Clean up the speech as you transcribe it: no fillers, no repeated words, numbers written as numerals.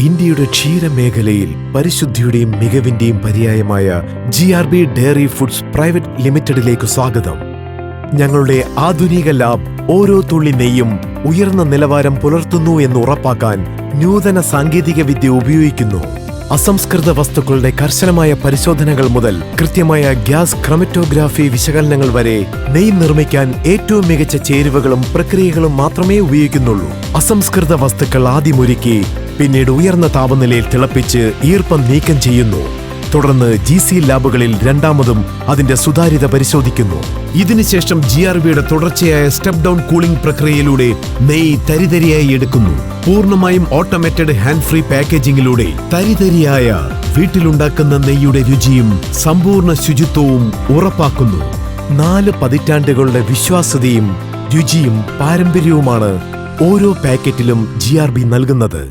ഇന്ത്യയുടെ ക്ഷീരമേഖലയിൽ പരിശുദ്ധിയുടെയും മികവിന്റെയും പര്യായമായ GRB diary foods private ലിമിറ്റഡിലേക്ക് സ്വാഗതം. ഞങ്ങളുടെ ആധുനിക ലാബ് ഓരോ തുള്ളി നെയ്യും ഉയർന്ന നിലവാരം പുലർത്തുന്നു എന്ന് ഉറപ്പാക്കാൻ നൂതന സാങ്കേതിക വിദ്യ ഉപയോഗിക്കുന്നു. അസംസ്കൃത വസ്തുക്കളുടെ കർശനമായ പരിശോധനകൾ മുതൽ കൃത്യമായ ഗ്യാസ് ക്രമറ്റോഗ്രാഫി വിശകലനങ്ങൾ വരെ നെയ്യ് നിർമ്മിക്കാൻ ഏറ്റവും മികച്ച ചേരുവകളും പ്രക്രിയകളും മാത്രമേ ഉപയോഗിക്കുന്നുള്ളൂ. അസംസ്കൃത വസ്തുക്കൾ ആദ്യം ഒരുക്കി പിന്നീട് ഉയർന്ന താപനിലയിൽ തിളപ്പിച്ച് ഈർപ്പം നീക്കം ചെയ്യുന്നു. തുടർന്ന് GC ലാബുകളിൽ രണ്ടാമതും അതിന്റെ സുതാര്യത പരിശോധിക്കുന്നു. ഇതിനുശേഷം GRBയുടെ തുടർച്ചയായ സ്റ്റെപ്പ് ഡൗൺ കൂളിംഗ് പ്രക്രിയയിലൂടെ നെയ്യ് തരിതരിയായി എടുക്കുന്നു. പൂർണ്ണമായും ഓട്ടോമേറ്റഡ് ഹാൻഡ് ഫ്രീ പാക്കേജിംഗിലൂടെ തരിതരിയായ വീട്ടിലുണ്ടാക്കുന്ന നെയ്യുടെ രുചിയും സമ്പൂർണ്ണ ശുചിത്വവും ഉറപ്പാക്കുന്നു. 4 പതിറ്റാണ്ടുകളുടെ വിശ്വാസ്യതയും രുചിയും പാരമ്പര്യവുമാണ് ഓരോ പാക്കറ്റിലും GRB നൽകുന്നത്.